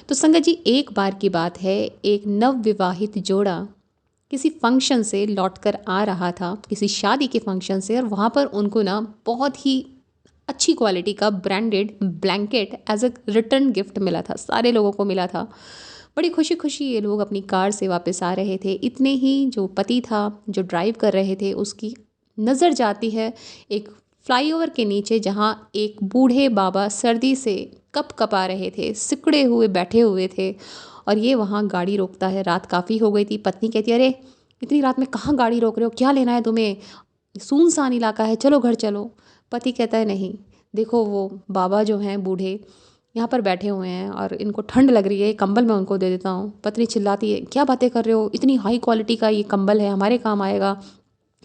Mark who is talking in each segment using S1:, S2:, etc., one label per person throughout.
S1: तो संगत जी, एक बार की बात है, एक नवविवाहित जोड़ा किसी फंक्शन से लौटकर आ रहा था, किसी शादी के फंक्शन से, और वहाँ पर उनको ना बहुत ही अच्छी क्वालिटी का branded blanket as a return gift मिला था, सारे लोगों को मिला था। बड़ी खुशी खुशी ये लोग अपनी कार से वापस आ रहे थे। इतने ही जो पति था, जो ड्राइव कर रहे थे, उसकी नज़र जाती है एक फ्लाईओवर के नीचे, जहाँ एक बूढ़े बाबा सर्दी से कप कपा रहे थे, सिकुड़े हुए बैठे हुए थे। और ये वहाँ गाड़ी रोकता है। रात काफ़ी हो गई थी। पत्नी कहती है, अरे इतनी रात में कहाँ गाड़ी रोक रहे हो, क्या लेना है तुम्हें, सुनसान इलाका है, चलो घर चलो। पति कहता है, नहीं देखो, वो बाबा जो हैं बूढ़े यहाँ पर बैठे हुए हैं और इनको ठंड लग रही है, कंबल मैं उनको दे देता हूँ। पत्नी चिल्लाती है, क्या बातें कर रहे हो, इतनी हाई क्वालिटी का ये कंबल है, हमारे काम आएगा,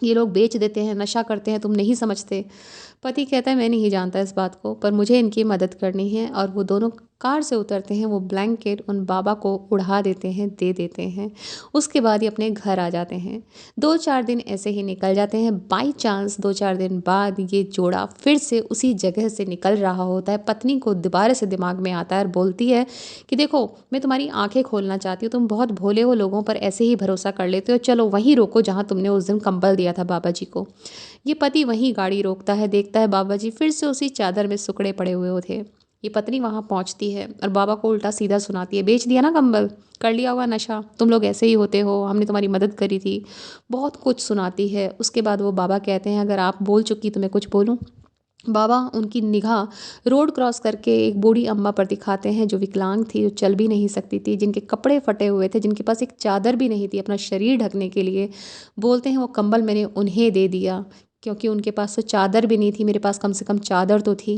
S1: ये लोग बेच देते हैं, नशा करते हैं, तुम नहीं समझते। पति कहता है, मैं नहीं जानता इस बात को, पर मुझे इनकी मदद करनी है। और वो दोनों कार से उतरते हैं, वो ब्लैंकेट उन बाबा को उड़ा देते हैं, दे देते हैं। उसके बाद ये अपने घर आ जाते हैं। 2-4 दिन ऐसे ही निकल जाते हैं। बाई चांस 2-4 दिन बाद ये जोड़ा फिर से उसी जगह से निकल रहा होता है। पत्नी को दोबारा से दिमाग में आता है और बोलती है कि देखो, मैं तुम्हारी आंखें खोलना चाहती हूँ, तुम बहुत भोले हो, लोगों पर ऐसे ही भरोसा कर लेते हो, चलो वहीं रोको जहाँ तुमने उस दिन कंबल दिया था बाबा जी को। ये पति वहीं गाड़ी रोकता है, देखता है बाबा जी फिर से उसी चादर में सुकड़े पड़े हुए थे। ये पत्नी वहाँ पहुँचती है और बाबा को उल्टा सीधा सुनाती है, बेच दिया ना कंबल, कर लिया होगा नशा, तुम लोग ऐसे ही होते हो, हमने तुम्हारी मदद करी थी। बहुत कुछ सुनाती है। उसके बाद वो बाबा कहते हैं, अगर आप बोल चुकी तो मैं कुछ बोलूँ। बाबा उनकी निगाह रोड क्रॉस करके एक बूढ़ी अम्मा पर दिखाते हैं, जो विकलांग थी, जो चल भी नहीं सकती थी, जिनके कपड़े फटे हुए थे, जिनके पास एक चादर भी नहीं थी अपना शरीर ढकने के लिए। बोलते हैं, वो कंबल मैंने उन्हें दे दिया, क्योंकि उनके पास तो चादर भी नहीं थी, मेरे पास कम से कम चादर तो थी।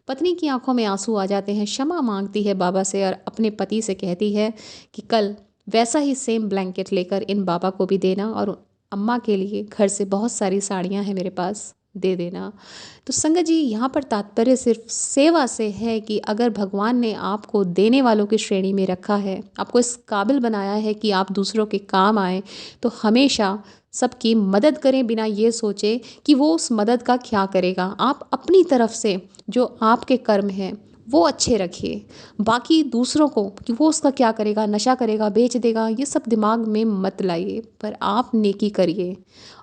S1: पत्नी की आंखों में आंसू आ जाते हैं, क्षमा मांगती है बाबा से और अपने पति से कहती है कि कल वैसा ही सेम ब्लैंकेट लेकर इन बाबा को भी देना, और अम्मा के लिए घर से बहुत सारी साड़ियाँ हैं मेरे पास, दे देना। तो संगत जी, यहाँ पर तात्पर्य सिर्फ सेवा से है कि अगर भगवान ने आपको देने वालों की श्रेणी में रखा है, आपको इस काबिल बनाया है कि आप दूसरों के काम आएँ, तो हमेशा सबकी मदद करें, बिना ये सोचे कि वो उस मदद का क्या करेगा। आप अपनी तरफ से जो आपके कर्म हैं वो अच्छे रखिए। बाकी दूसरों को कि वो उसका क्या करेगा, नशा करेगा, बेच देगा, ये सब दिमाग में मत लाइए, पर आप नेकी करिए।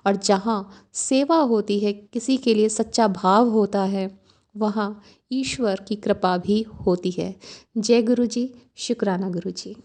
S1: और जहाँ सेवा होती है, किसी के लिए सच्चा भाव होता है, वहाँ ईश्वर की कृपा भी होती है। जय गुरु जी, शुक्राना गुरु जी।